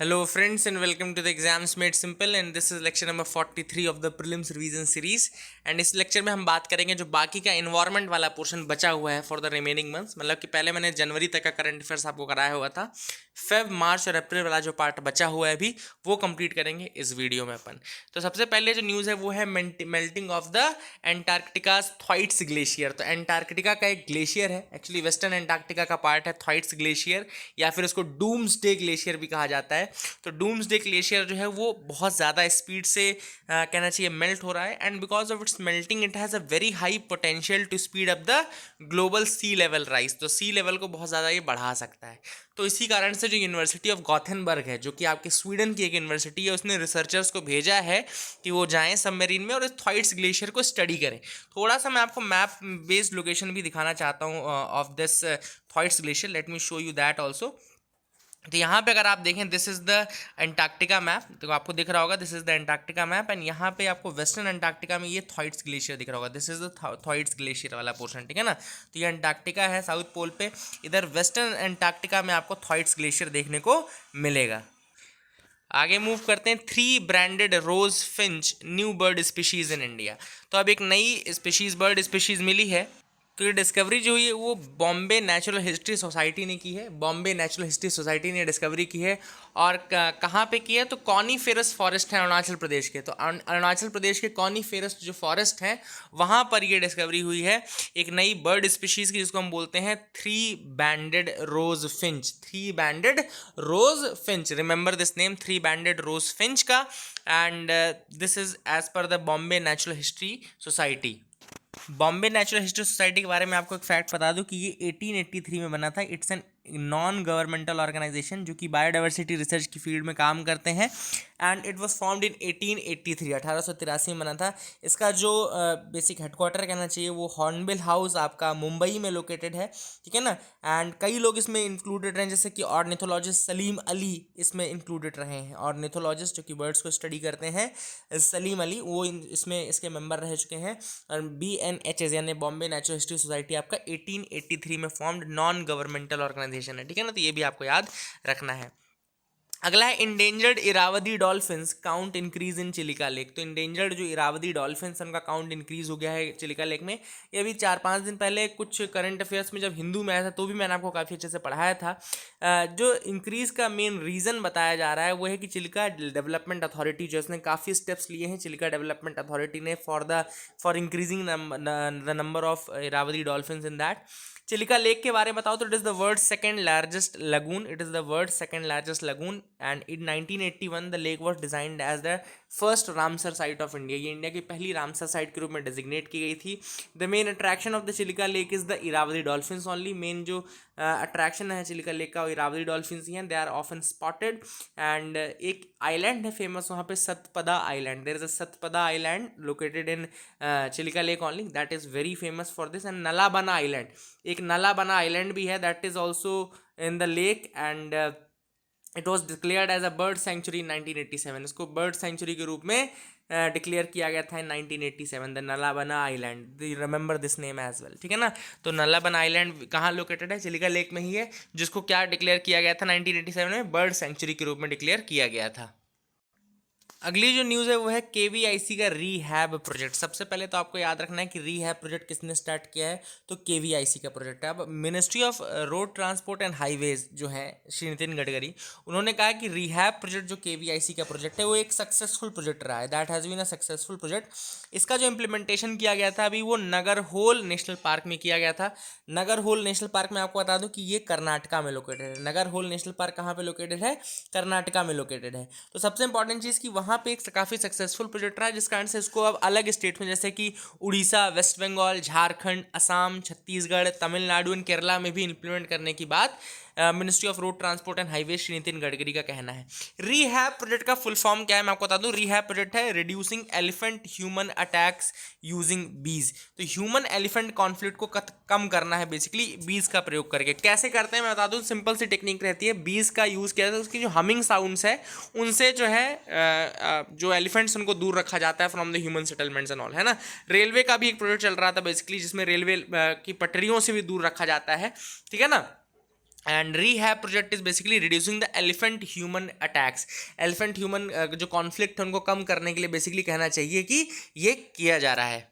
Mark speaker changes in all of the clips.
Speaker 1: Hello friends and welcome to the exams made simple and this is lecture number 43 of the prelims revision series and इस lecture में हम बात करेंगे जो बाकी का इन्वायरमेंट वाला पोर्शन बचा हुआ है फॉर द रिमेनिंग मंथ्स। मतलब कि पहले मैंने जनवरी तक का करंट अफेयर्स आपको कराया हुआ था। फेब मार्च और अप्रैल वाला जो पार्ट बचा हुआ है अभी वो कंप्लीट करेंगे इस वीडियो में अपन। तो सबसे पहले जो न्यूज़ है वो है melting of the Antarctica Thwaites glacier. तो एंटार्क्टिका का एक ग्लेशियर है, एक्चुअली वेस्टर्न एंटार्क्टिका का पार्ट है थ्वाइट्स ग्लेशियर या फिर उसको डूम्सडे ग्लेशियर भी कहा जाता है। तो डूम्सडे ग्लेशियर जो है वो बहुत ज़्यादा स्पीड से कहना चाहिए मेल्ट हो रहा है and because of its melting it has a very high potential to speed up the global sea level rise. तो सी लेवल को बहुत ज़्यादा ये बढ़ा सकता है। तो इसी कारण से जो यूनिवर्सिटी ऑफ गॉथेनबर्ग है जो कि आपके स्वीडन की एक यूनिवर्सिटी है, उसने रिसर्चर्स को भेजा है कि वो जाएं सबमरीन में और इस थ्वाइट्स ग्लेशियर को स्टडी करें। थोड़ा सा मैं आपको मैप बेस्ड लोकेशन भी दिखाना चाहता हूँ of this Thwaites glacier. Let me show you that also. तो यहाँ पे अगर आप देखें this is the Antarctica map, तो आपको दिख रहा होगा this is the Antarctica map and यहाँ पे आपको वेस्टर्न एंटार्क्टिका में ये थ्वाइट्स ग्लेशियर दिख रहा होगा। दिस इज़ द थ्वाइट्स ग्लेशियर वाला पोर्शन, ठीक है ना। तो ये एंटार्क्टिका है साउथ पोल पे, इधर वेस्टर्न एंटार्क्टिका में आपको थ्वाइट्स ग्लेशियर देखने को मिलेगा। आगे मूव करते हैं। 3 branded rose finch new bird species in India. तो अब एक नई स्पीशीज़ बर्ड स्पीशीज़ मिली है। तो ये डिस्कवरी जो हुई है वो बॉम्बे नेचुरल हिस्ट्री सोसाइटी ने की है। बॉम्बे नेचुरल हिस्ट्री सोसाइटी ने डिस्कवरी की है और कहाँ पे की है, तो कॉनीफेरस फॉरेस्ट है अरुणाचल प्रदेश के। तो अरुणाचल प्रदेश के कॉनीफेरस जो फॉरेस्ट हैं वहाँ पर ये डिस्कवरी हुई है एक नई बर्ड स्पीशीज़ की जिसको हम बोलते हैं 3 banded rose finch. 3 banded rose finch, remember this name, 3 banded rose finch का। And this is as per the Bombay Natural History Society. Bombay Natural History Society के बारे में आपको एक फैक्ट बता दूं कि ये 1883 में बना था। It's an non governmental organisation जो कि बायोडाइवर्सिटी रिसर्च की फील्ड में काम करते हैं and it was formed in 1883, 1883 में बना था। इसका जो बेसिक हेडक्वार्टर कहना चाहिए वो हॉर्नबिल हाउस आपका मुंबई में लोकेटेड है, ठीक है ना। एंड कई लोग इसमें इंक्लूडेड रहे जैसे कि ऑर्निथोलॉजिस्ट सलीम अली इसमें इंक्लूडेड रहे हैं। ऑर्निथोलॉजिस्ट जो कि बर्ड्स को स्टडी करते हैं सलीम अली वो इसमें इसके मेंबर रह चुके हैं। और BNHS यानी बॉम्बे नेचुरल हिस्ट्री सोसाइटी आपका 1883 में फॉर्म्ड नॉन गवर्नमेंटल ऑर्गेनाइजेशन है, ठीक है ना। तो ये भी आपको याद रखना है। अगला है endangered Irrawaddy dolphins count increase in Chilika lake. तो इंडेंजर्ड जो इरावदी डॉल्फिन्स उनका काउंट इंक्रीज हो गया है चिलिका लेक में। ये अभी 4-5 दिन पहले कुछ करंट अफेयर्स में जब हिंदू में आया था तो भी मैंने आपको काफ़ी अच्छे से पढ़ाया था। जो इंक्रीज का मेन रीज़न बताया जा रहा है वो है कि चिलिका डेवलपमेंट अथॉरिटी जो इसने काफ़ी स्टेप्स लिए हैं चिलिका डेवलपमेंट अथॉरिटी ने for increasing the number of Irrawaddy dolphins in that. Chilika lake के बारे में बताओ तो it is the world second largest lagoon. It is the world second largest lagoon and in 1981 the lake was designed as the first Ramsar site of India. ये India की पहली Ramsar site के रूप में डेजिग्नेट की गई थी। The main attraction of the Chilika lake is the Irrawaddy dolphins only. Main जो अट्रैक्शन है चिलिका लेक का वो इरावदी डॉल्फिन्स ही हैं। They are often spotted and एक आइलैंड है फेमस वहाँ पे Satapada island. There is a Satapada island located in Chilika lake only, that is very famous for this. And Nalabana island, एक नलाबना आइलैंड भी है, that is also in the lake and it was declared as a bird sanctuary in 1987। इसको bird sanctuary के रूप में declare किया गया था in 1987, the Nalabana island. Remember this name as well, ठीक है ना। तो नलाबना आइलैंड कहाँ लोकेटेड है, चिलिका लेक में ही है, जिसको क्या डिक्लेयर किया गया था 1987 में, बर्ड सेंचुरी के रूप में डिक्लेयर किया गया था। अगली जो न्यूज़ है वो है KVIC का रीहैब प्रोजेक्ट। सबसे पहले तो आपको याद रखना है कि रीहैब प्रोजेक्ट किसने स्टार्ट किया है, तो KVIC का प्रोजेक्ट है। अब ministry of road transport and highways जो है श्री नितिन गडकरी, उन्होंने कहा कि रीहैब प्रोजेक्ट जो KVIC का प्रोजेक्ट है वो एक सक्सेसफुल प्रोजेक्ट रहा है, that has been a successful project. इसका जो इम्प्लीमेंटेशन किया गया था अभी वो नगरहोल नेशनल पार्क में किया गया था। नगरहोल नेशनल पार्क में आपको बता दूं कि ये कर्नाटका में लोकेटेड है। नगरहोल नेशनल पार्क कहाँ पे लोकेटेड है, कर्नाटका में लोकेटेड है। तो सबसे इंपॉर्टेंट चीज़ कि वहाँ पे एक काफ़ी सक्सेसफुल प्रोजेक्ट रहा है जिस कारण से इसको अब अलग स्टेट में जैसे कि उड़ीसा, वेस्ट बंगाल, झारखंड, असम, छत्तीसगढ़, तमिलनाडु एंड केरला में भी इंप्लीमेंट करने की बात ministry of road transport and highway Shri Nitin Gadkari का कहना है। रीहैब प्रोजेक्ट का फुल फॉर्म क्या है मैं आपको बता दूं। रीहैब प्रोजेक्ट है reducing elephant human attacks using बीज। तो ह्यूमन एलिफेंट कॉन्फ्लिक्ट को कम करना है बेसिकली बीज का प्रयोग करके। कैसे करते हैं मैं बता दूं, सिंपल सी टेक्निक रहती है। बीज का यूज़ किया जाता है, उसकी जो हमिंग साउंड्स है उनसे जो है जो एलिफेंट्स उनको दूर रखा जाता है from the human settlements and all, है ना। रेलवे का भी एक प्रोजेक्ट चल रहा था बेसिकली जिसमें रेलवे की पटरियों से भी दूर रखा जाता है, ठीक है ना। And rehab project is basically reducing the elephant human attacks. Elephant human जो कॉन्फ्लिक्ट है उनको कम करने के लिए बेसिकली कहना चाहिए कि ये किया जा रहा है।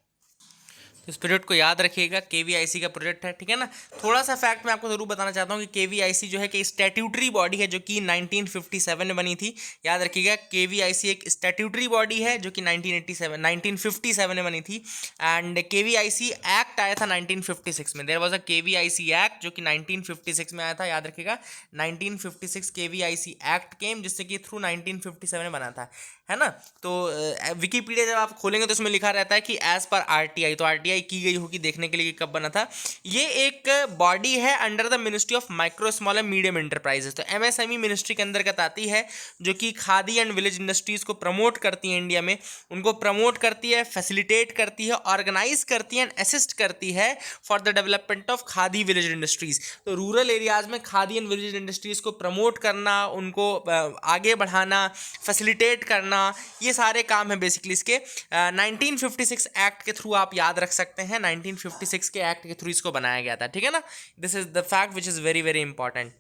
Speaker 1: तो इस प्रोजेक्ट को याद रखिएगा, केवीआईसी का प्रोजेक्ट है, ठीक है ना। थोड़ा सा फैक्ट मैं आपको जरूर बताना चाहता हूँ कि केवीआईसी जो है कि स्टैट्यूटरी बॉडी है जो कि 1957 में बनी थी। याद रखिएगा, केवीआईसी एक स्टैट्यूटरी बॉडी है जो कि 1957 में बनी थी। एंड केवीआईसी एक्ट आया था 1956 में। There was a KVIC act जो कि 1956 में आया था, याद रखिएगा 1956 केवीआईसी एक्ट केम, जिससे कि थ्रू 1957 में बना था, है ना। तो विकीपीडिया जब आप खोलेंगे तो उसमें लिखा रहता है कि एज पर आरटीआई, तो आरटीआई की गई होगी देखने के लिए कि कब बना था। ये एक बॉडी है under the ministry of micro small and medium enterprises. तो एमएसएमई मिनिस्ट्री के अंतर्गत आती है, जो कि खादी एंड विलेज इंडस्ट्रीज को प्रमोट करती है इंडिया में, उनको प्रमोट करती है, फैसिलिटेट करती है, ऑर्गेनाइज करती है एंड असिस्ट करती है for the development of khadi village industries. तो रूरल एरियाज में खादी एंड विलेज इंडस्ट्रीज को प्रमोट करना, उनको आगे बढ़ाना, फैसिलिटेट करना, ये सारे काम है बेसिकली इसके। 1956 एक्ट के थ्रू आप याद रख सकते हैं, 1956 के एक्ट के थ्रू इसको बनाया गया था, ठीक है ना। This is the fact which is very very important.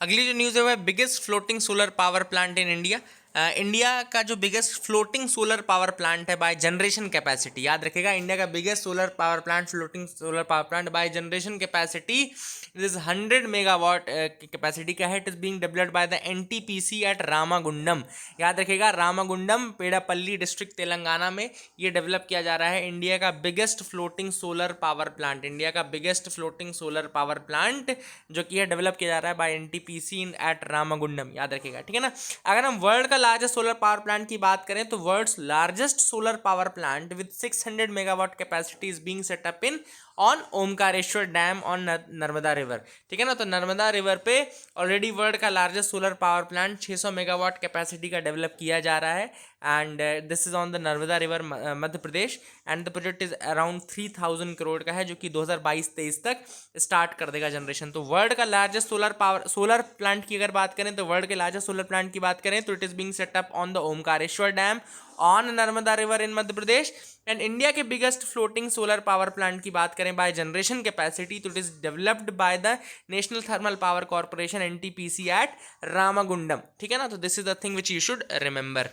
Speaker 1: अगली जो न्यूज़ है वो है biggest floating solar power plant in India. India का जो biggest floating solar power plant है बाय जनरेशन कैपेसिटी, याद रखेगा इंडिया का biggest solar power plant, floating solar power plant by generation capacity it is 100 megawatt की capacity का है। It is being developed by the NTPC at Ramagundam. याद रखेगा Ramagundam, पेड़ापल्ली district, Telangana में ये डेवलप किया जा रहा है। इंडिया का biggest floating solar power plant, India का biggest floating solar power plant जो कि है डेवलप किया जा रहा है by NTPC in at Ramagundam, याद रखिएगा, ठीक है ना। अगर हम वर्ल्ड का लार्जेस्ट सोलर पावर प्लांट की बात करें तो world's largest solar power plant with 600 megawatt capacity is being set up in on Omkareshwar dam on Narmada river, ठीक है ना। तो नर्मदा रिवर पे ऑलरेडी वर्ल्ड का largest solar power plant 600 megawatt capacity का डेवलप किया जा रहा है। And this is on the Narmada river, Madhya Pradesh. And the project is around 3000 crore का है, जो कि 2022-23 तक स्टार्ट कर देगा जनरेशन। तो वर्ल्ड का लार्जेस्ट सोलर प्लांट की अगर बात करें, तो वर्ल्ड के लार्जेस्ट सोलर प्लांट की बात करें तो it is being set up on the Omkareshwar dam on Narmada river in Madhya Pradesh. And India के biggest floating solar power plant की बात करें बाय जनरेशन कैपेसिटी तो it is developed by the National Thermal Power Corporation NTPC at Ramagundam, ठीक है ना। तो this is the thing which you should remember.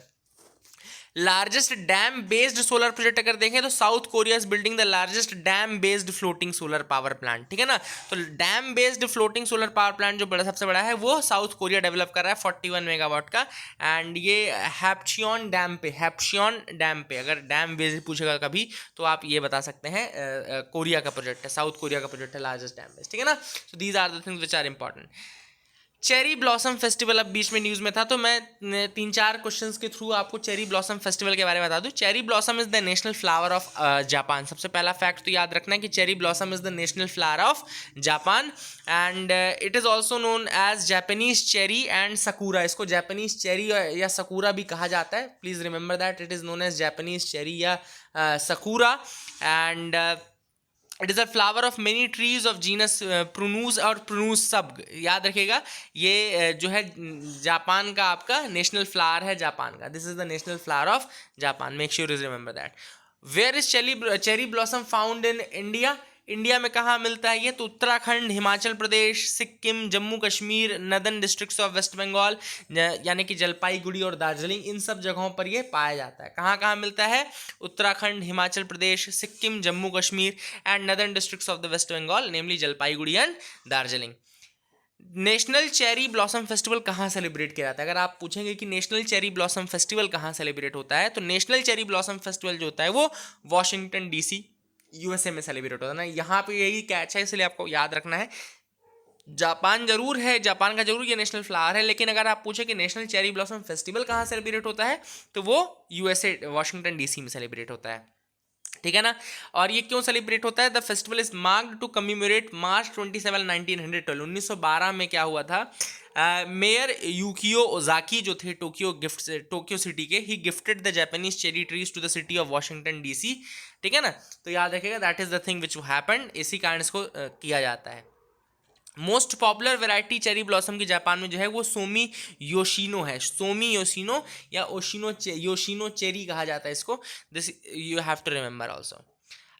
Speaker 1: Largest dam based solar project अगर देखें तो South Korea is building the largest dam based floating solar power plant, ठीक है ना। तो dam based floating solar power plant जो बड़ा सबसे बड़ा है वो साउथ कोरिया डेवलप कर रहा है 41 मेगावाट का। एंड ये हैप्शियन डैम पे अगर डैम बेस्ड पूछेगा कभी तो आप ये बता सकते हैं कोरिया का प्रोजेक्ट है, साउथ कोरिया का प्रोजेक्ट है लार्जेस्ट डैम बेस्ड, ठीक है ना। So these are the things which are important. Cherry blossom festival अब बीच में न्यूज़ में था, तो मैं 3-4 क्वेश्चंस के थ्रू आपको चेरी ब्लॉसम फेस्टिवल के बारे में बता दूं। Cherry blossom is the national flower of Japan. सबसे पहला फैक्ट तो याद रखना है कि cherry blossom is the national flower of Japan. And it is also known as Japanese cherry and sakura. इसको जापानीज चेरी या सकूरा भी कहा जाता है, please remember that it is known as Japanese cherry या sakura. And it is a flower of many trees of genus Prunus और प्रूनूस सब, याद रखिएगा। ये जो है जापान का आपका नेशनल फ्लावर है, जापान का। This is the national flower of Japan, make sure is remember that. Where is cherry blossom found in India? India में कहाँ मिलता है ये? तो Uttarakhand, Himachal Pradesh, Sikkim, Jammu Kashmir, northern districts of West Bengal यानी कि जलपाईगुड़ी और दार्जिलिंग, इन सब जगहों पर ये पाया जाता है। कहाँ कहाँ मिलता है? Uttarakhand, Himachal Pradesh, Sikkim, Jammu Kashmir and northern districts of the West Bengal, namely Jalpaiguri and Darjeeling. National cherry blossom festival कहाँ सेलिब्रेट किया जाता है? अगर आप पूछेंगे कि नेशनल चेरी ब्लॉसम फेस्टिवल कहाँ सेलिब्रेट होता है, तो नेशनल चेरी ब्लॉसम फेस्टिवल जो होता है वो वॉशिंगटन डीसी यूएसए में सेलिब्रेट होता है ना। यहाँ पे यही कैच है, इसलिए आपको याद रखना है। जापान जरूर है, जापान का जरूर ये नेशनल फ्लावर है, लेकिन अगर आप पूछे कि नेशनल चेरी ब्लॉसम फेस्टिवल कहाँ सेलिब्रेट होता है तो वो यूएसए वॉशिंगटन डीसी में सेलिब्रेट होता है, ठीक है ना। और ये क्यों सेलिब्रेट होता है? The festival is marked to commemorate March 27, 1912। 1912 में क्या हुआ था? मेयर यूकियो ओजाकी जो थे टोक्यो सिटी के, he gifted the Japanese cherry trees to the city of Washington DC, ठीक है ना। तो याद रखिएगा that is the thing which happened, इसी कारण इसको किया जाता है। Most popular variety cherry blossom की जापान में जो है वो सोमी योशिनो है। सोमी योशिनो या योशिनो चेरी कहा जाता है इसको। This you have to remember also.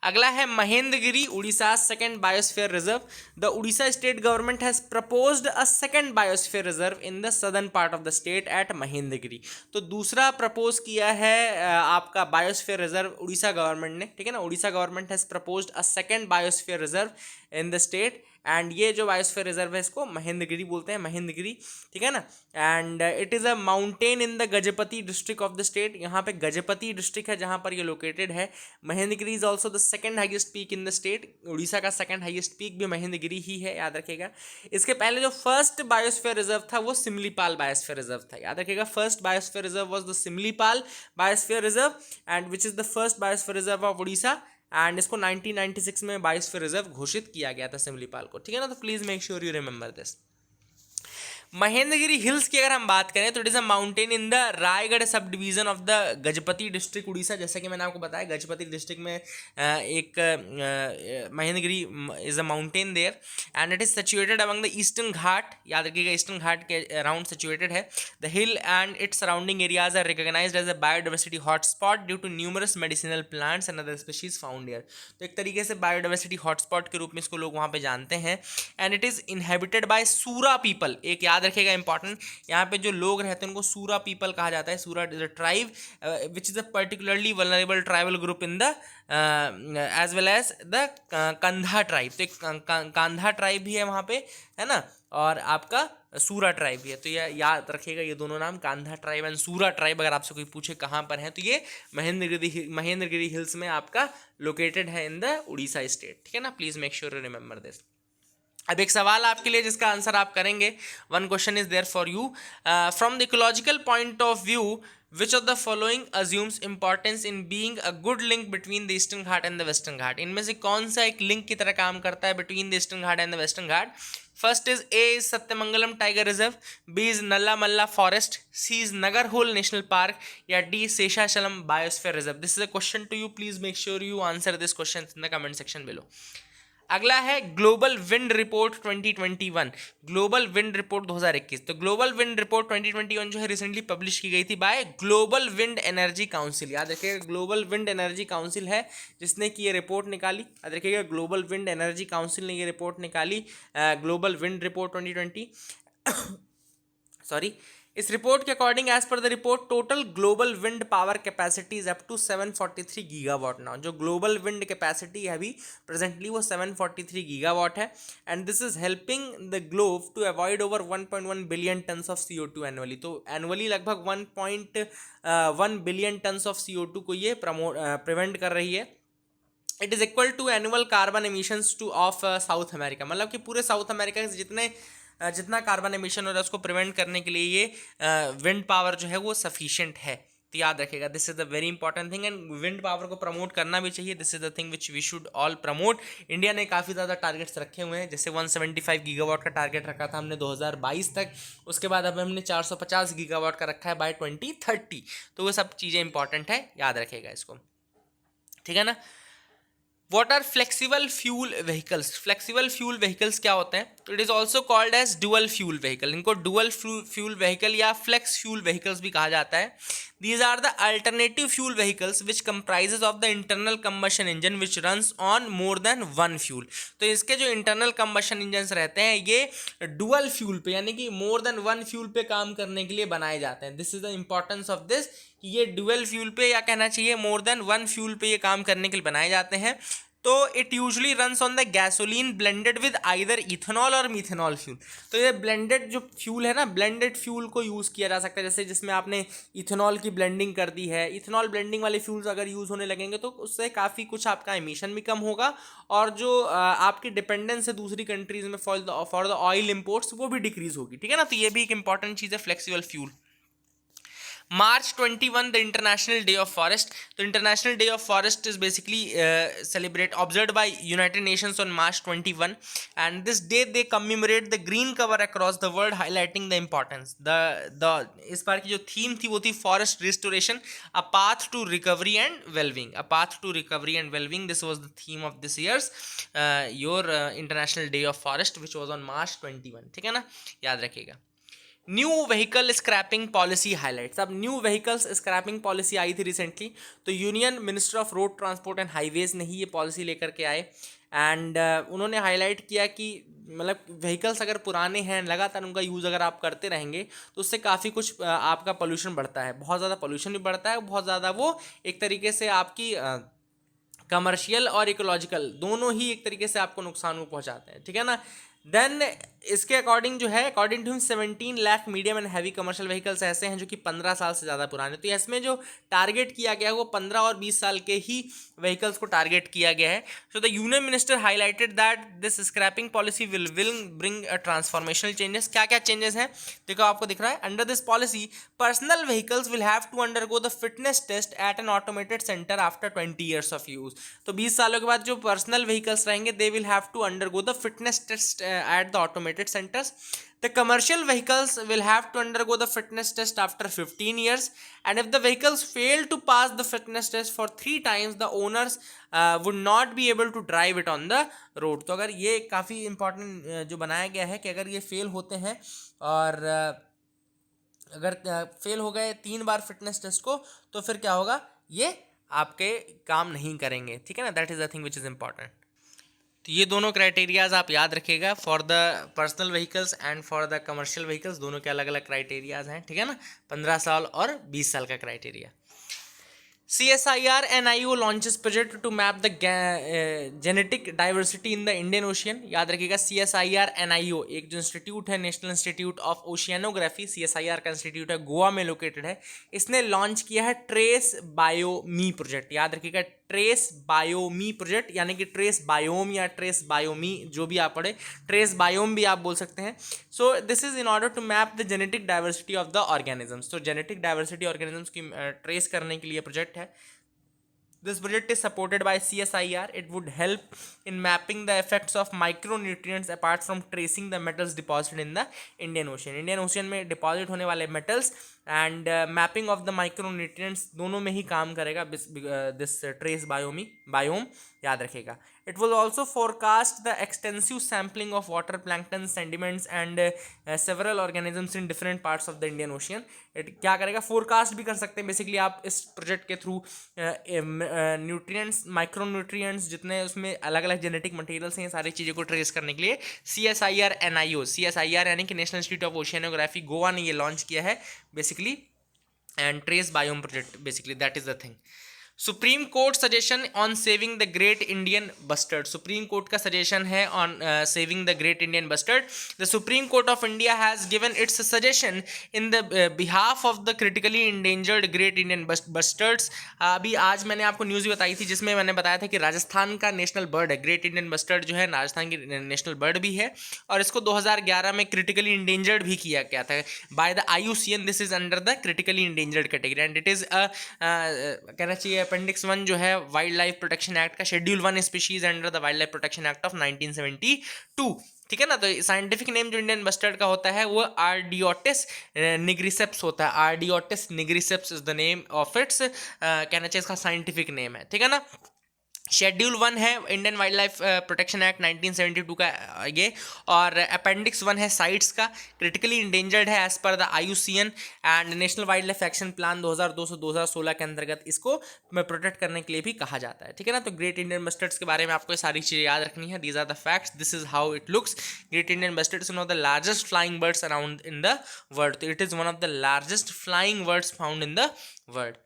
Speaker 1: अगला है Mahendragiri, Orissa second biosphere reserve. The Orissa state government has proposed a second biosphere reserve in the southern part of the state at Mahendragiri. तो दूसरा प्रपोज किया है आपका बायोस्फीयर रिजर्व उड़ीसा गवर्नमेंट ने, ठीक है ना। Orissa government has proposed a second biosphere reserve in the state, and ये जो बायोस्फीयर रिजर्व है इसको महेंद्रगिरी बोलते हैं, महेंद्रगिरी, ठीक है ना। And it is a mountain in the Gajapati district of the state. यहाँ पे गजपति डिस्ट्रिक्ट है जहाँ पर ये लोकेटेड है। Mahendragiri is also the second highest peak in the state. Orissa का सेकंड हाईएस्ट पीक भी महेंद्रगिरी ही है, याद रखिएगा। इसके पहले जो फर्स्ट बायोस्फीयर रिजर्व था वो सिमलीपाल बायोस्फीयर रिजर्व था, याद रखिएगा। First biosphere reserve was the Similipal biosphere reserve, and which is the first biosphere reserve of Orissa, and इसको 1996 में बायोस्फीयर रिजर्व घोषित किया गया था सिमलीपाल को, ठीक है ना। तो please make sure you remember this. Mahendragiri hills की अगर हम बात करें तो it is a mountain in the Raigarh subdivision of the Gajapati district Orissa. जैसा कि मैंने आपको बताया गजपति डिस्ट्रिक्ट में एक Mahendragiri is a mountain there, and it is situated among the Eastern Ghat, याद रखिएगा ईस्टर्न घाट के अराउंड सिचुएटेड है। The hill and its surrounding areas are recognised as a biodiversity hotspot due to numerous medicinal plants and other species found here. तो एक तरीके से biodiversity hotspot के रूप में इसको लोग वहाँ पे जानते हैं। And it is inhabited bye सूरा पीपल, एक याद रखेगा इंपॉर्टेंट, यहाँ पे जो लोग रहते हैं उनको सूरा पीपल कहा जाता है। Saura is a tribe which is a particularly vulnerable tribal group in the as well as the Kandha tribe. तो एक कांधा ट्राइब भी है वहाँ पे, है ना, और आपका सूरा ट्राइब भी है। तो ये याद रखिएगा ये दोनों नाम, कांधा ट्राइब एंड सूरा ट्राइब। अगर आपसे कोई पूछे कहाँ पर है तो ये महेंद्रगिरी हिल्स में आपका लोकेटेड है इन द उड़ीसा स्टेट, ठीक है ना। Please make sure you remember this. अब एक सवाल आपके लिए जिसका आंसर आप करेंगे, one question is there for you. From the ecological point of view which of the following assumes importance in being a good link between the Eastern Ghat and the Western Ghat. इनमें से कौन सा एक लिंक की तरह काम करता है between the Eastern Ghat and the Western Ghat? First is A is Sathyamangalam tiger reserve, B is Nallamala forest, C is Nagarhole national park, या D Seshachalam biosphere reserve. This is a question to you, please make sure you answer this question in the comment section below. अगला है global wind report 2021, global wind report 2021। तो global wind report 2021 जो है recently publish की गई थी by global wind energy council. याद रखिएगा ग्लोबल विंड एनर्जी काउंसिल है जिसने कि ये रिपोर्ट निकाली। याद रखिएगा ग्लोबल विंड एनर्जी काउंसिल ने ये रिपोर्ट निकाली, ग्लोबल विंड रिपोर्ट 2020 सॉरी। इस रिपोर्ट के according as per the report total global wind power capacity is up to 743 gigawatt now. जो ग्लोबल विंड कैपेसिटी है अभी प्रेजेंटली वो 743 गीगावाट है, and this is helping the globe to avoid over 1.1 billion tonnes of CO2 annually. तो annually लगभग 1.1 billion tonnes of CO2 को ये prevent कर रही है। It is equal to annual carbon emissions to of South America, मतलब कि पूरे साउथ अमेरिका के जितना कार्बन एमिशन हो रहा है उसको प्रिवेंट करने के लिए ये विंड पावर जो है वो सफिशिएंट है। तो याद रखेगा this is the very important thing, and wind power को प्रमोट करना भी चाहिए। This is the thing which we should all promote. India ने काफ़ी ज़्यादा टारगेट्स रखे हुए हैं, जैसे 175 गीगावाट का टारगेट रखा था हमने 2022 तक, उसके बाद अब हमने 450 गीगावाट का रखा है बाय 2030। तो वो सब चीज़ें इंपॉर्टेंट है, याद रखेगा इसको, ठीक है ना। What are flexible fuel vehicles? Flexible fuel vehicles क्या होते हैं? तो it is also called as dual fuel vehicle. इनको डुअल फ्यूल व्हीकल या फ्लेक्स फ्यूल व्हीकल्स भी कहा जाता है। These are the alternative fuel vehicles which comprises of the internal combustion engine which runs on more than one fuel. तो इसके जो internal combustion engine रहते हैं ये डुअल फ्यूल पे यानी कि मोर देन वन फ्यूल पे काम करने के लिए बनाए जाते हैं। This is the importance of this कि ये डुअल फ्यूल पे या कहना चाहिए मोर देन वन फ्यूल पे ये काम करने के लिए बनाए जाते हैं। तो it usually runs on the gasoline blended with either ethanol और मिथेनॉल फ्यूल। तो ये ब्लेंडेड जो फ्यूल है ना, ब्लेंडेड फ्यूल को यूज़ किया जा सकता है, जैसे जिसमें आपने इथेनॉल की ब्लेंडिंग कर दी है। इथेनॉल ब्लेंडिंग वाले फ्यूल्स अगर यूज़ होने लगेंगे तो उससे काफ़ी कुछ आपका एमिशन भी कम होगा, और जो आपकी डिपेंडेंस है दूसरी कंट्रीज में फॉर द ऑयल इम्पोर्ट्स वो भी डिक्रीज होगी, ठीक है ना। तो ये भी एक इंपॉर्टेंट चीज़ है flexible fuel. March 21 the International Day of Forest. तो International Day of Forest is basically observed by United Nations on March 21, and this day they commemorate the green cover across the world, highlighting the importance. इस बार की जो theme थी वो थी forest restoration, a path to recovery and well-being. A path to recovery and well-being. This was the theme of this year's your International Day of Forest, which was on March 21. ठीक है ना, याद रखिएगा। New vehicle scrapping policy highlights. अब new vehicles scrapping policy आई थी recently, तो union minister of road transport and highways ने ही ये पॉलिसी लेकर के आए। एंड उन्होंने हाईलाइट किया कि मतलब व्हीकल्स अगर पुराने हैं, लगातार उनका यूज़ अगर आप करते रहेंगे तो उससे काफ़ी कुछ आपका पोल्यूशन बढ़ता है, बहुत ज़्यादा पोल्यूशन भी बढ़ता है, बहुत ज़्यादा वो एक तरीके से आपकी कमर्शियल और इकोलॉजिकल दोनों ही एक तरीके से आपको नुकसान को पहुंचाते हैं, ठीक है ना। देन इसके अकॉर्डिंग जो है, according to 17 lakh medium and heavy commercial vehicles ऐसे हैं जो कि 15 साल से ज़्यादा पुराने, तो इसमें जो टारगेट किया गया है वो 15 और 20 साल के ही व्हीकल्स को टारगेट किया गया है। So the union minister highlighted that this scrapping policy will bring a transformational changes. क्या क्या चेंजेस हैं देखो, आपको दिख रहा है, under this policy personal vehicles will have to undergo the fitness test at an automated centre after 20 years of use. तो 20 सालों के बाद जो पर्सनल व्हीकल्स रहेंगे they will have to undergo the fitness test at the automated centers. The commercial vehicles will have to undergo the fitness test after 15 years, and if the vehicles fail to pass the fitness test for 3 times, the owners would not be able to drive it on the road. तो अगर ये काफ़ी important जो बनाया गया है कि अगर ये फेल होते हैं और अगर फेल हो गए 3 बार फिटनेस टेस्ट को, तो फिर क्या होगा, ये आपके काम नहीं करेंगे, ठीक है ना। That is the thing which is important. तो ये दोनों क्राइटेरियाज आप याद रखिएगा, for the personal vehicles and for the commercial vehicles, दोनों के अलग अलग क्राइटेरियाज हैं, ठीक है ना। 15 साल और 20 साल का criteria. CSIR NIO launches project to map the genetic diversity in the Indian Ocean। याद रखिएगा CSIR NIO एक जो इंस्टीट्यूट है, नेशनल इंस्टीट्यूट ऑफ ओशियानोग्राफी, CSIR का इंस्टीट्यूट है, गोवा में लोकेटेड है। इसने लॉन्च किया है ट्रेस बायोमी प्रोजेक्ट। याद रखिएगा ट्रेस बायोमी प्रोजेक्ट, यानी कि ट्रेस बायोम या ट्रेस बायोमी, जो भी आप पढ़े, ट्रेस बायोम भी आप बोल सकते हैं। So this is in order to map the genetic diversity of the organisms. तो जेनेटिक डाइवर्सिटी ऑर्गेनिजम्स की ट्रेस करने के लिए प्रोजेक्ट है। This project is supported by CSIR. It would help in mapping the effects of micronutrients apart from tracing the metals deposited in the Indian Ocean. Indian Ocean में deposit होने वाले metals and mapping of the micronutrients दोनों में ही काम करेगा this trace biome, याद रखेगा। It will also forecast the extensive sampling of water plankton, sediments and several organisms in different parts of the Indian Ocean. क्या करेगा, फोरकास्ट भी कर सकते हैं बेसिकली आप इस प्रोजेक्ट के थ्रू। न्यूट्रिएंट्स, माइक्रोन्यूट्रिएंट्स जितने उसमें अलग अलग जेनेटिक मटेरियल्स हैं, ये सारी चीज़ों को ट्रेस करने के लिए CSIR NIO, CSIR यानी कि नेशनल इंस्टीट्यूट ऑफ ओशियानोग्राफी, गोवा ने ये लॉन्च किया है basically, and trace biome project basically, that is the thing. Supreme court suggestion on saving the great Indian bustard. Supreme court का सजेशन है on saving the great Indian bustard. The supreme court of India has given it's suggestion in the behalf of the critically endangered great Indian bustards. अभी आज मैंने आपको news बताई थी जिसमें मैंने बताया था कि राजस्थान का नेशनल बर्ड है ग्रेट इंडियन बस्टर्ड, जो है राजस्थान की नेशनल बर्ड भी है, और इसको 2011 में क्रिटिकली इंडेंजर्ड भी किया गया था by the IUCN। This is under the critically endangered category and it is कहना चाहिए अपेंडिक्स 1 जो है वाइल्ड लाइफ प्रोटेक्शन एक्ट का, schedule 1 species under the wild life protection act of 1972, ठीक है ना। तो साइंटिफिक नेम जो इंडियन बस्टर्ड का होता है वो आर्डियोटिस निग्रिसेप्स होता है। Ardeotis nigriceps is the name of its, कहना चाहिए इसका साइंटिफिक नेम है, ठीक है ना। शेड्यूल 1 है Indian wild life protection act 1972 का ये, और अपेंडिक्स 1 है साइट्स का, क्रिटिकली इंडेंजर्ड है as per the IUCN and national wildlife action plan 2002 से 2016 के अंतर्गत इसको प्रोटेक्ट करने के लिए भी कहा जाता है, ठीक है ना। तो ग्रेट इंडियन बस्टर्ड्स के बारे में आपको ये सारी चीज़ें याद रखनी है। These are the facts, this is how it looks. Great Indian bustard is one of the largest flying birds around in the world. तो it is one of the largest flying birds found in the world.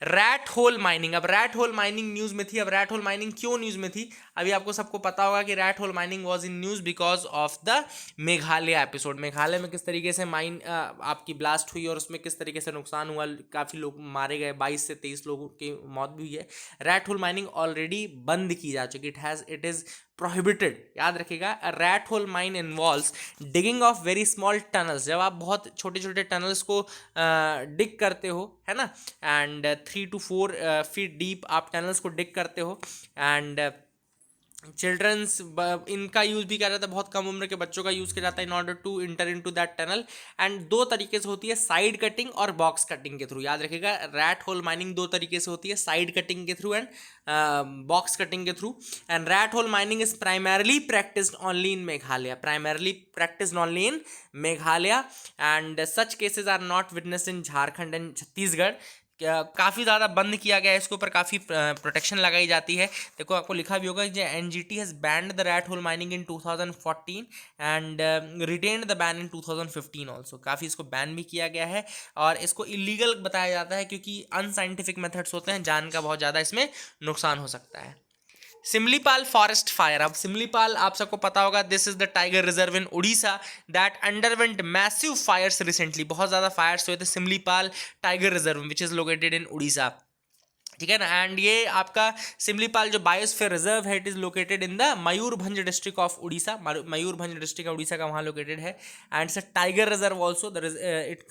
Speaker 1: Rat hole mining, अब rat hole mining news में थी। अब rat hole mining क्यों news में थी, अभी आपको सबको पता होगा कि rat hole mining was in news because of the Meghalaya episode. Meghalaya में किस तरीके से माइन आपकी ब्लास्ट हुई और उसमें किस तरीके से नुकसान हुआ, काफ़ी लोग मारे गए, 22 से 23 लोगों की मौत भी हुई है। रैट होल माइनिंग ऑलरेडी बंद की जा चुकी, इट इज़ प्रोहिबिटेड, याद रखिएगा। Rat hole mine involves digging of very small tunnels. जब आप बहुत छोटे छोटे टनल्स को डिग करते हो, है ना, एंड 3 to 4 फीट डीप आप टनल्स को डिग करते हो, एंड चिल्ड्रंस इनका यूज़ भी किया जाता है, बहुत कम उम्र के बच्चों का यूज़ किया जाता है in order to enter into that tunnel. And दो तरीके से होती है, साइड कटिंग और बॉक्स कटिंग के थ्रू। याद रखिएगा, रैट होल माइनिंग दो तरीके से होती है, साइड कटिंग के थ्रू एंड बॉक्स कटिंग के through. And rat hole mining is primarily practised only in Meghalaya, primarily practised only in Meghalaya, and such cases are not witnessed in Jharkhand and Chhattisgarh. काफ़ी ज़्यादा बंद किया गया है इसके ऊपर, काफ़ी प्रोटेक्शन लगाई जाती है। देखो आपको लिखा भी होगा कि NGT has band the rat hole mining in 2014 and retained the ban in 2015 also. काफ़ी इसको बैन भी किया गया है और इसको इलीगल बताया जाता है क्योंकि अनसाइंटिफिक मेथड्स होते हैं, जान का बहुत ज़्यादा इसमें नुकसान हो सकता है। Similipal forest fire. अब सिमलीपाल आप सबको पता होगा, this is the tiger reserve in Orissa that underwent massive fires recently. बहुत ज़्यादा फायर्स हुए थे Similipal tiger reserve which is located in Orissa, ठीक है ना। एंड ये आपका सिमलीपाल जो बायोस्फीयर रिजर्व है, it is located in the Mayurbhanj district of Orissa. Mayurbhanj district Orissa का वहाँ लोकेटेड है। And it's a tiger reserve also, it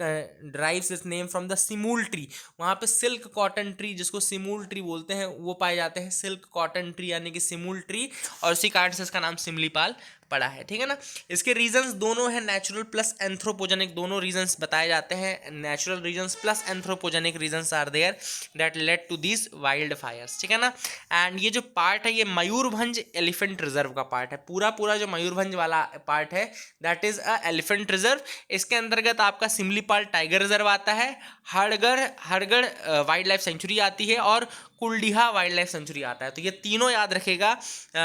Speaker 1: drives its name from the simul tree. वहाँ पे सिल्क कॉटन ट्री, जिसको सिमूल ट्री बोलते हैं, वो पाए जाते हैं, सिल्क कॉटन ट्री यानी कि सिमूल ट्री, और उसी कारण से इसका नाम सिमलीपाल पड़ा है, ठीक है ना। इसके रीजंस दोनों हैं, नेचुरल प्लस एंथ्रोपोजेनिक, दोनों रीजंस बताए जाते हैं। Natural reasons plus anthropogenic reasons are there that led to these wild fires, ठीक है ना। एंड ये जो पार्ट है, ये मयूरभंज एलिफेंट रिजर्व का पार्ट है। पूरा जो मयूरभंज वाला पार्ट है, that is a elephant reserve. इसके अंतर्गत आपका सिमलीपाल टाइगर रिजर्व आता है, हड़गड़ वाइल्ड लाइफ सेंचुरी आती है, और कुलडीहा वाइल्ड लाइफ सेंचुरी आता है। तो ये तीनों याद रखेगा।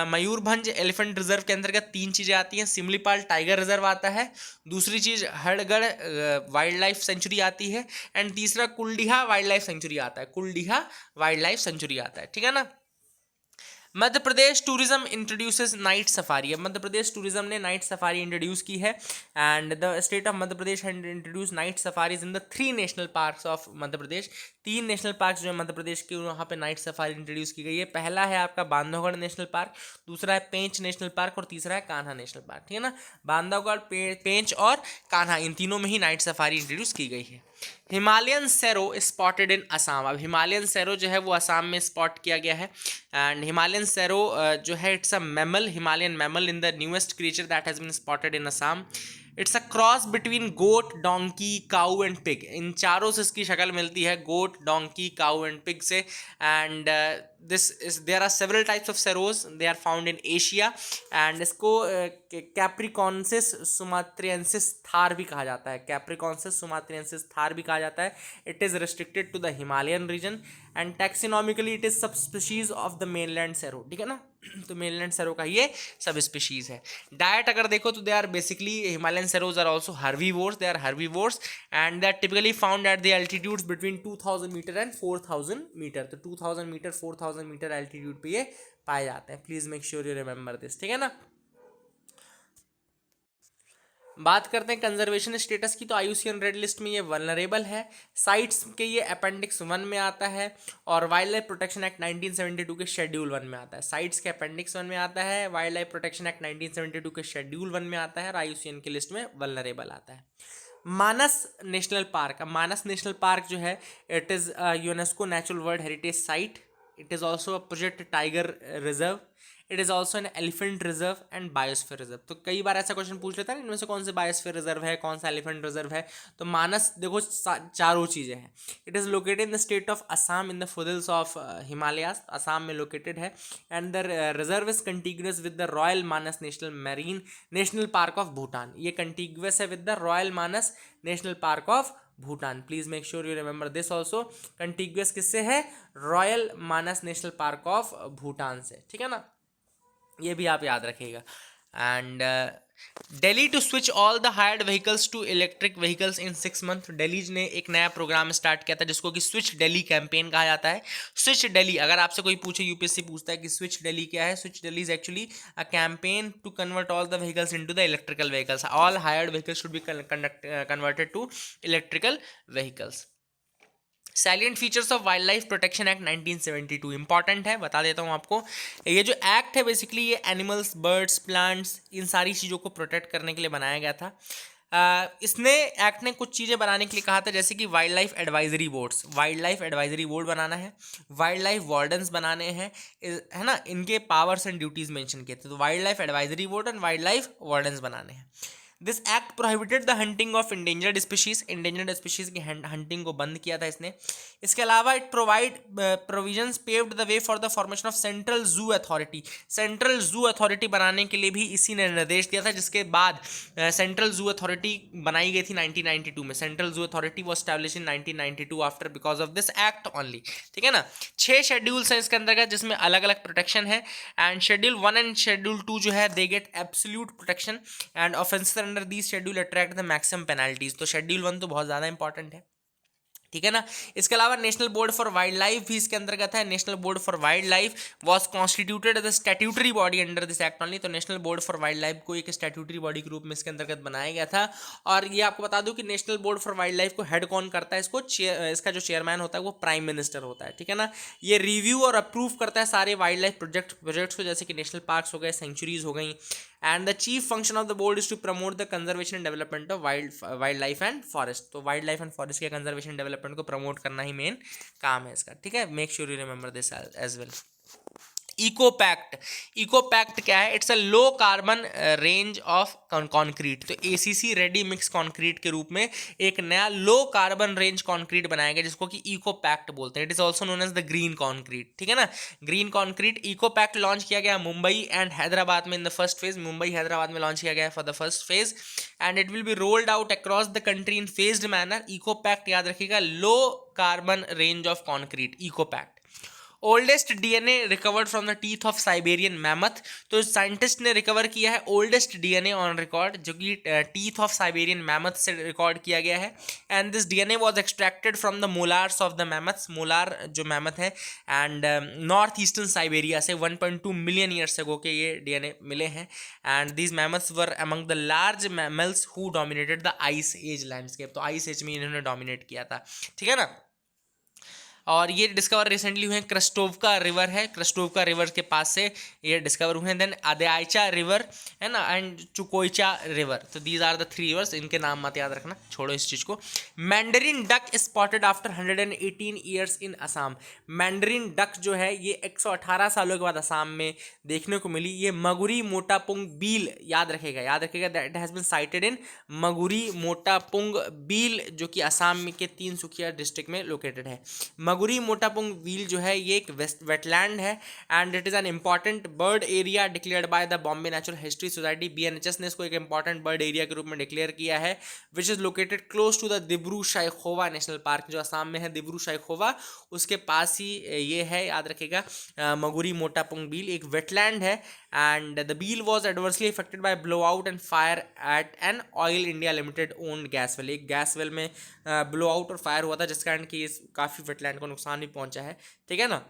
Speaker 1: मयूरभंज एलिफेंट रिजर्व के अंतर्गत तीन चीज़ें आती हैं, सिमलीपाल टाइगर रिजर्व आता है, दूसरी चीज़ हड़गड़ वाइल्ड लाइफ सेंचुरी आती है, एंड तीसरा कुलडीहा वाइल्ड लाइफ सेंचुरी आता है, कुलडीहा वाइल्ड लाइफ सेंचुरी आता है, ठीक है ना। Madhya Pradesh tourism introduces night safari. अब मध्य प्रदेश टूरिज्म ने नाइट सफारी इंट्रोड्यूस की है, and the state of Madhya Pradesh had introduce night safaris in the 3 national parks of Madhya Pradesh. 3 national park जो है मध्य प्रदेश के, वहाँ पे नाइट सफारी इंट्रोड्यूस की गई है। पहला है आपका बांधवगढ़ नेशनल पार्क, दूसरा है पेंच नेशनल पार्क, और तीसरा है कान्हा नेशनल पार्क, ठीक है ना। बांधवगढ़, पेंच और कान्हा, इन तीनों में ही नाइट सफारी इंट्रोड्यूस की गई है। Himalayan serow spotted in Assam. अब हिमालयन सेरो जो है वो असम में स्पॉट किया गया है। एंड हिमालयन सेरो जो है, it's a mammal, Himalayan mammal in the newest creature that has been spotted in Assam. It's a cross between goat, donkey, cow and pig. इन चारों से इसकी शक्ल मिलती है, goat, donkey, cow and pig से। And this is, there are several types of serows, they are found in Asia. And इसको capricornis सुमात्रियंसिस Thar भी कहा जाता है, कैप्रिकॉन्सिस सुमात्रियंसिस थार भी कहा जाता है। It is restricted to the Himalayan region, and taxonomically it is sub species of the mainland serow, ठीक है ना। तो मेनलैंड सेरो का ये सब स्पीशीज है। डाइट अगर देखो तो they are basically, Himalayan serows are also herbivores, they are herbivores, and they are typically found at the altitudes between 2000 metre and 4000 metre. तो 2000 मीटर 4000 मीटर एल्टीट्यूड पे ये पाए जाते हैं। Please make sure you remember this, ठीक है ना। बात करते हैं कंजर्वेशन स्टेटस की, तो IUCN रेड लिस्ट में ये वल्नरेबल है। साइट्स के ये अपेंडिक्स 1 में आता है, और वाइल्ड लाइफ प्रोटेक्शन एक्ट 1972 के शेड्यूल 1 में आता है। साइट्स के अपेंडिक्स 1 में आता है, वाइल्ड लाइफ प्रोटेक्शन एक्ट 1972 के शेड्यूल 1 में आता है, और IUCN की लिस्ट में वल्नरेबल आता है। मानस नेशनल पार्क। अब मानस नेशनल पार्क जो है, it is UNESCO natural world heritage site. It is also a project tiger reserve. It is also an elephant reserve and biosphere reserve. तो कई बार ऐसा क्वेश्चन पूछ लेता है ना, इनमें से कौन से बायोस्फीयर रिजर्व है, कौन सा एलिफेंट रिजर्व है। तो मानस देखो चारों चीज़ें हैं। It is located in the state of Assam in the foothills of Himalayas, Assam में लोकेटेड है। And the reserve is contiguous with the Royal Manas National marine National Park of Bhutan. ये कंटिग्यूअस है with the Royal Manas National Park of Bhutan. Please make sure you remember this also. Contiguous किससे है? Royal Manas National Park of Bhutan से, ठीक है ना। ये भी आप याद रखिएगा। And Delhi to switch all the hired vehicles to electric vehicles in 6 month. Delhi ने एक नया प्रोग्राम स्टार्ट किया था जिसको कि स्विच दिल्ली कैंपेन कहा जाता है। स्विच दिल्ली, अगर आपसे कोई पूछे, यूपीएससी पूछता है कि स्विच दिल्ली क्या है, switch Delhi is actually a campaign to convert all the vehicles into the electrical vehicles. All hired vehicles should be converted to electrical vehicles. Salient features of wild life protection act 1972 important है, बता देता हूँ आपको। ये जो act है basically ये animals, birds, plants, इन सारी चीज़ों को प्रोटेक्ट करने के लिए बनाया गया था। इसने एक्ट ने कुछ चीज़ें बनाने के लिए कहा था, जैसे कि wild life advisory boards, wild life advisory board बनाना है, वाइल्ड लाइफ वार्डन्स बनाने हैं, है ना, इनके पावर्स एंड ड्यूटीज़ मेंशन किए थे। तो wild life advisory board and wild life wardens बनाने हैं। This act prohibited the hunting of endangered species, endangered species की हंटिंग को बंद किया था इसने। इसके अलावा it provide provisions paved the way for the formation of central zoo authority, central zoo authority बनाने के लिए भी इसी ने निर्देश दिया था, जिसके बाद सेंट्रल जू अथॉरिटी बनाई गई थी 1992 में। सेंट्रल जू अथॉरिटी वो establish in 1992 after because of this act only, ठीक है ना। 6 शेड्यूल्स हैं इसके अंतर्गत, जिसमें अलग अलग प्रोटेक्शन है, एंड शेड्यूल 1 एंड शेड्यूल 2 जो है they get absolute protection, and offender under this schedule attract the maximum penalties. तो शेड्यूल 1 तो बहुत ज़्यादा इंपॉर्टेंट है, ठीक है ना। इसके अलावा National Board for Wild Life भी इसके अंतर्गत है। National Board for Wild Life was constituted as a statutory body under this act only. तो National Board for Wild Life को एक स्टैट्यूटरी बॉडी के रूप में इसके अंतर्गत बनाया गया था। और ये आपको बता दूं कि national Board for Wild Life को हेड कौन करता है, इसका जो चेयरमैन होता है वो प्राइम मिनिस्टर होता है, ठीक है ना। ये रिव्यू और अप्रूव करता है सारे वाइल्ड लाइफ प्रोजेक्ट्स को, जैसे कि नेशनल पार्क्स हो गए, सेंचुरीज हो गई। And the chief function of the board is to promote the conservation and development of wild life and forest. तो वाइल्ड लाइफ एंड फॉरेस्ट के कंजर्वेशन डेवलपमेंट को प्रमोट करना ही मेन काम है इसका, ठीक है। Make sure you remember this as well. Eco pact, eco pact क्या है? It's a low carbon range of concrete. तो एसीसी रेडी मिक्स कॉन्क्रीट के रूप में एक नया लो कार्बन रेंज कॉन्क्रीट बनाया गया, जिसको कि इको पैक्ट बोलते हैं। It is also known as the green concrete, ठीक है ना। Green concrete eco pact launch किया गया मुंबई एंड हैदराबाद में in the first phase. Mumbai Hyderabad में लॉन्च किया गया for the first phase, and it will be rolled out across the country in phased manner. Eco pact याद रखिएगा, low carbon range of concrete, eco pact. Oldest DNA recovered from the teeth of Siberian mammoth. तो scientist ने recover किया है oldest DNA on record, जो कि teeth of Siberian mammoth से record किया गया है। And this DNA was extracted from the molars of the mammoths, molar जो मैमथ है, एंड नॉर्थ ईस्टर्न साइबेरिया से 1.2 मिलियन ईयर्स अगो के ये डीएनए मिले हैं। And these mammoths were among the large mammals who dominated the ice age landscape. तो ice age में इन्होंने डोमिनेट किया था, ठीक है ना। और ये डिस्कवर रिसेंटली हुए हैं, क्रस्टोवका रिवर है, क्रस्टोवका रिवर के पास से ये डिस्कवर हुए हैं। देन अदयाइचा रिवर है ना, एंड चुकोइचा रिवर। तो दीज आर द 3 रिवर्स, इनके नाम मत याद रखना, छोड़ो इस चीज़ को। Mandarin duck spotted after 118 years in Assam. Mandarin duck जो है ये 118 सालों के बाद असम में देखने को मिली। ये मगुरी मोटापुंग बील, याद रखेगा that has been sighted in Maguri Motapung Beel, जो कि असम के तिनसुकिया डिस्ट्रिक्ट में लोकेटेड है। मगुरी मोटापुंग व्हील जो है ये एक वेटलैंड है, and it is an important bird area declared by the Bombay Natural History society. BNHS ने इसको एक इंपॉर्टेंट बर्ड एरिया के रूप में डिक्लेयर किया है, which is located close to the Dibru Saikhowa national park, जो असम में है, दिब्रू साइखोवा, उसके पास ही ये है, याद रखिएगा। मगुरी मोटापुंग व्हील एक वेटलैंड है, and the wheel was adversely affected by blow out and fire eight an oil India limited owned gas well. एक गैस वेल में ब्लो आउट और फायर हुआ था, जिस कारण कि काफ़ी वेटलैंड को नुकसान भी पहुंचा है, ठीक है ना।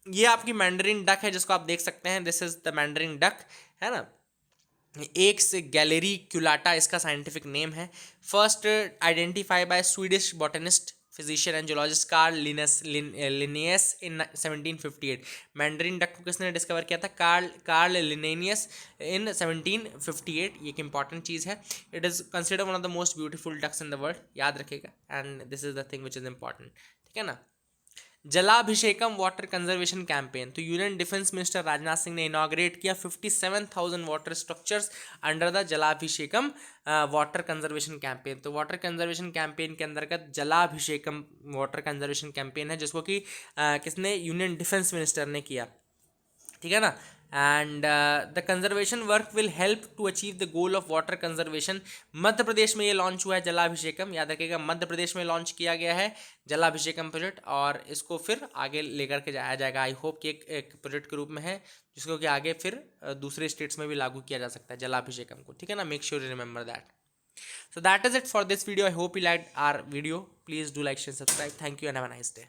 Speaker 1: ये आपकी मैंडरिन डक है, जिसको आप देख सकते हैं, this is the mandarin duck, है ना। एक्स गैलेरी क्यूलाटा इसका साइंटिफिक नेम है। First identify by Swedish botanist, physician and geologist Carl Linnaeus in 1758। Mandarin duck को किसने डिस्कवर किया था? Carl Linnaeus in 1758। ये एक इंपॉर्टेंट चीज़ है। It is consider one of the most beautiful ducks in the world, याद रखेगा, and this is the thing which is important, ठीक है ना। Jalabhishekam water conservation campaign. तो union defence minister Rajnath Singh ने इनॉग्रेट किया 57,000 water structures under the Jalabhishekam water conservation campaign. तो water conservation campaign के अंतर्गत जलाभिषेकम वाटर कंजर्वेशन कैंपेन है, जिसको कि किसने? यूनियन डिफेंस मिनिस्टर ने किया, ठीक है ना। And the conservation work will help to achieve the goal of water conservation. Madhya Pradesh में ये लॉन्च हुआ है जलाभिषेकम, याद रखिएगा, मध्य प्रदेश में लॉन्च किया गया है जलाभिषेकम प्रोजेक्ट, और इसको फिर आगे लेकर के जाया जाएगा। आई होप कि एक प्रोजेक्ट के रूप में है, जिसको कि आगे फिर दूसरे स्टेट्स में भी लागू किया जा सकता है जलाभिषेकम को, ठीक है ना। Make sure you remember that. So that is it for this video. I hope you liked our video. Please do like, share, subscribe. Thank you and have a nice day.